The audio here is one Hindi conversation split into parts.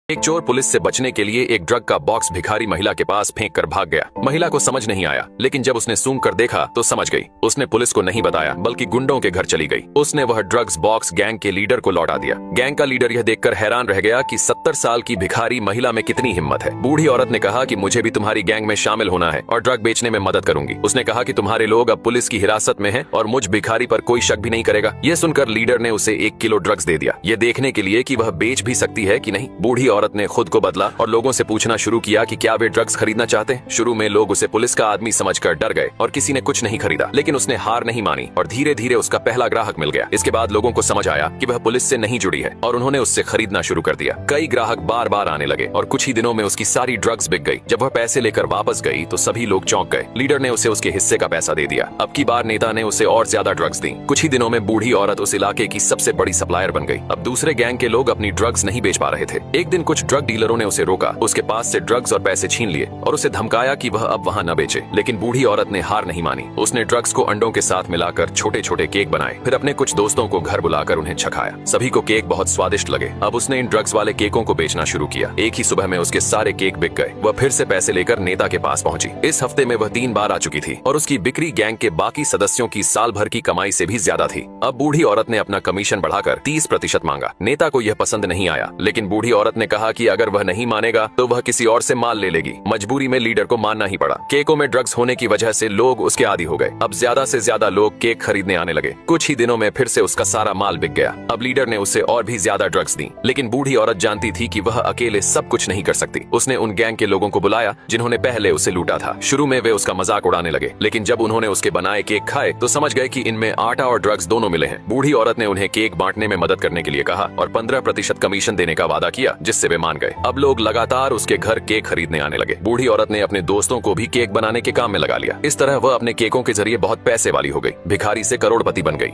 एक चोर पुलिस से बचने के लिए एक ड्रग का बॉक्स भिखारी महिला के पास फेंक कर भाग गया। महिला को समझ नहीं आया, लेकिन जब उसने सूंघ कर देखा तो समझ गई। उसने पुलिस को नहीं बताया, बल्कि गुंडों के घर चली गई। उसने वह ड्रग्स बॉक्स गैंग के लीडर को लौटा दिया। गैंग का लीडर यह देखकर हैरान रह गया कि 70 साल की भिखारी महिला में कितनी हिम्मत है। बूढ़ी औरत ने कहा कि मुझे भी तुम्हारी गैंग में शामिल होना है और ड्रग बेचने में मदद करूंगी। उसने कहा कि तुम्हारे लोग अब पुलिस की हिरासत में हैं और मुझ भिखारी पर कोई शक भी नहीं करेगा। यह सुनकर लीडर ने उसे 1 किलो ड्रग्स दे दिया, ये देखने के लिए कि वह बेच भी सकती है कि नहीं। बूढ़ी औरत ने खुद को बदला और लोगों से पूछना शुरू किया कि क्या वे ड्रग्स खरीदना चाहते हैं। शुरू में लोग उसे पुलिस का आदमी समझकर डर गए और किसी ने कुछ नहीं खरीदा, लेकिन उसने हार नहीं मानी और धीरे धीरे उसका पहला ग्राहक मिल गया। इसके बाद लोगों को समझ आया कि वह पुलिस से नहीं जुड़ी है और उन्होंने उससे खरीदना शुरू कर दिया। कई ग्राहक बार बार आने लगे और कुछ ही दिनों में उसकी सारी ड्रग्स बिक गई। जब वह पैसे लेकर वापस गई तो सभी लोग चौंक गए। लीडर ने उसे उसके हिस्से का पैसा दे दिया। अब की बार नेता ने उसे और ज्यादा ड्रग्स दी। कुछ ही दिनों में बूढ़ी औरत उस इलाके की सबसे बड़ी सप्लायर बन गई। अब दूसरे गैंग के लोग अपनी ड्रग्स नहीं बेच पा रहे थे। एक दिन कुछ ड्रग डीलरों ने उसे रोका, उसके पास से ड्रग्स और पैसे छीन लिए और उसे धमकाया कि वह अब वहां न बेचे। लेकिन बूढ़ी औरत ने हार नहीं मानी। उसने ड्रग्स को अंडों के साथ मिलाकर छोटे छोटे केक बनाए, फिर अपने कुछ दोस्तों को घर बुलाकर उन्हें चखाया। सभी को केक बहुत स्वादिष्ट लगे। अब उसने इन ड्रग्स वाले केकों को बेचना शुरू किया। एक ही सुबह में उसके सारे केक बिक गए। वह फिर से पैसे लेकर नेता के पास पहुंची। इस हफ्ते में वह 3 बार आ चुकी थी और उसकी बिक्री गैंग के बाकी सदस्यों की साल भर की कमाई से भी ज्यादा थी। अब बूढ़ी औरत ने अपना कमीशन बढ़ाकर 30% मांगा। नेता को यह पसंद नहीं आया, लेकिन बूढ़ी औरत ने कहा कि अगर वह नहीं मानेगा तो वह किसी और से माल ले लेगी। मजबूरी में लीडर को मानना ही पड़ा। केकों में ड्रग्स होने की वजह से लोग उसके आदी हो गए। अब ज्यादा से ज्यादा लोग केक खरीदने आने लगे। कुछ ही दिनों में फिर से उसका सारा माल बिक गया। अब लीडर ने उसे और भी ज्यादा ड्रग्स दी, लेकिन बूढ़ी औरत जानती थी कि वह अकेले सब कुछ नहीं कर सकती। उसने उन गैंग के लोगों को बुलाया जिन्होंने पहले उसे लूटा था। शुरू में वे उसका मजाक उड़ाने लगे, लेकिन जब उन्होंने उसके बनाए केक खाए तो समझ गए कि इनमें आटा और ड्रग्स दोनों मिले हैं। बूढ़ी औरत ने उन्हें केक बांटने में मदद करने के लिए कहा और 15% कमीशन देने का वादा किया, जिससे वे मान गए। अब लोग लगातार उसके घर केक खरीदने आने लगे। बूढ़ी औरत ने अपने दोस्तों को भी केक बनाने के काम में लगा लिया। इस तरह वह अपने केकों के जरिए बहुत पैसे वाली हो गई। भिखारी से करोड़पति बन गई।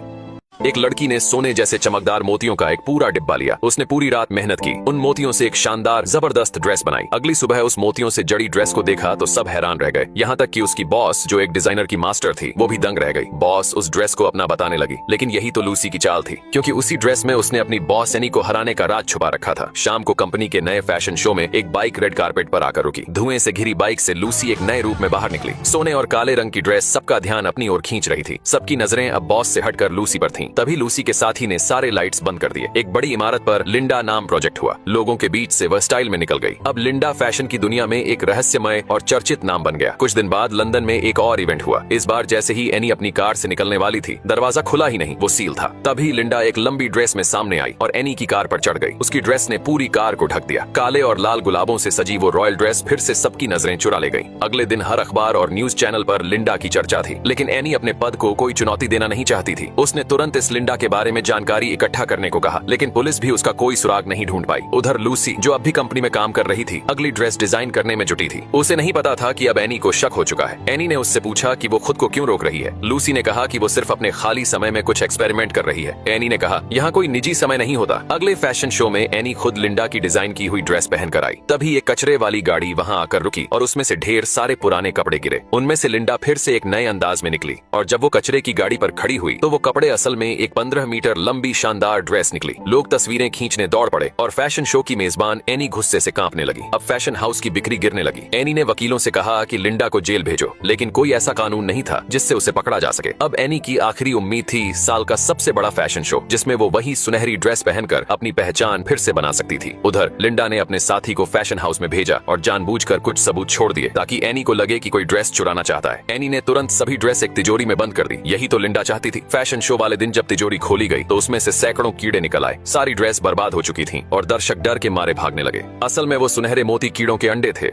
एक लड़की ने सोने जैसे चमकदार मोतियों का एक पूरा डिब्बा लिया। उसने पूरी रात मेहनत की, उन मोतियों से एक शानदार जबरदस्त ड्रेस बनाई। अगली सुबह उस मोतियों से जड़ी ड्रेस को देखा तो सब हैरान रह गए, यहाँ तक कि उसकी बॉस जो एक डिजाइनर की मास्टर थी वो भी दंग रह गई। बॉस उस ड्रेस को अपना बताने लगी, लेकिन यही तो लूसी की चाल थी, क्योंकि उसी ड्रेस में उसने अपनी बॉस एनी को हराने का राज छुपा रखा था। शाम को कंपनी के नए फैशन शो में एक बाइक रेड कारपेट पर आकर रुकी। धुएं से घिरी बाइक से लूसी एक नए रूप में बाहर निकली। सोने और काले रंग की ड्रेस सबका ध्यान अपनी ओर खींच रही थी। सबकी नजरें अब बॉस से हटकर लूसी पर थीं। तभी लूसी के साथी ने सारे लाइट्स बंद कर दिए। एक बड़ी इमारत पर लिंडा नाम प्रोजेक्ट हुआ। लोगों के बीच से वह स्टाइल में निकल गई। अब लिंडा फैशन की दुनिया में एक रहस्यमय और चर्चित नाम बन गया। कुछ दिन बाद लंदन में एक और इवेंट हुआ। इस बार जैसे ही एनी अपनी कार से निकलने वाली थी, दरवाजा खुला ही नहीं, वो सील था। तभी लिंडा एक लंबी ड्रेस में सामने आई और एनी की कार पर चढ़ गई। उसकी ड्रेस ने पूरी कार को ढक दिया। काले और लाल गुलाबों से सजी वो रॉयल ड्रेस फिर से सबकी नजरें चुरा ले गई। अगले दिन हर अखबार और न्यूज चैनल पर लिंडा की चर्चा थी, लेकिन एनी अपने पद को कोई चुनौती देना नहीं चाहती थी। उसने तुरंत इस लिंडा के बारे में जानकारी इकट्ठा करने को कहा, लेकिन पुलिस भी उसका कोई सुराग नहीं ढूंढ पाई। उधर लूसी जो अब भी कंपनी में काम कर रही थी, अगली ड्रेस डिजाइन करने में जुटी थी। उसे नहीं पता था कि अब एनी को शक हो चुका है। एनी ने उससे पूछा कि वो खुद को क्यों रोक रही है। लूसी ने कहा कि वो सिर्फ अपने खाली समय में कुछ एक्सपेरिमेंट कर रही है। एनी ने कहा, यहाँ कोई निजी समय नहीं होता। अगले फैशन शो में एनी खुद लिंडा की डिजाइन की हुई ड्रेस पहनकर आई। तभी एक कचरे वाली गाड़ी वहाँ आकर रुकी और उसमें से ढेर सारे पुराने कपड़े गिरे। उनमें से लिंडा फिर से एक नए अंदाज में निकली और जब वो कचरे की गाड़ी पर खड़ी हुई तो वो कपड़े असल में एक 15 मीटर लंबी शानदार ड्रेस निकली। लोग तस्वीरें खींचने दौड़ पड़े और फैशन शो की मेजबान एनी गुस्से से कांपने लगी। अब फैशन हाउस की बिक्री गिरने लगी। एनी ने वकीलों से कहा कि लिंडा को जेल भेजो, लेकिन कोई ऐसा कानून नहीं था जिससे उसे पकड़ा जा सके। अब एनी की आखिरी उम्मीद थी साल का सबसे बड़ा फैशन शो, जिसमें वो वही सुनहरी ड्रेस पहनकर अपनी पहचान फिर से बना सकती थी। उधर लिंडा ने अपने साथी को फैशन हाउस में भेजा और जानबूझकर कुछ सबूत छोड़ दिए ताकि एनी को लगे कि कोई ड्रेस चुराना चाहता है। एनी ने तुरंत सभी ड्रेस एक तिजोरी में बंद कर दी। यही तो लिंडा चाहती थी। फैशन शो वाले दिन जब तिजोरी खोली गई तो उसमें से सैकड़ों कीड़े निकल आए। सारी ड्रेस बर्बाद हो चुकी थी और दर्शक डर के मारे भागने लगे। असल में वो सुनहरे मोती कीड़ों के अंडे थे।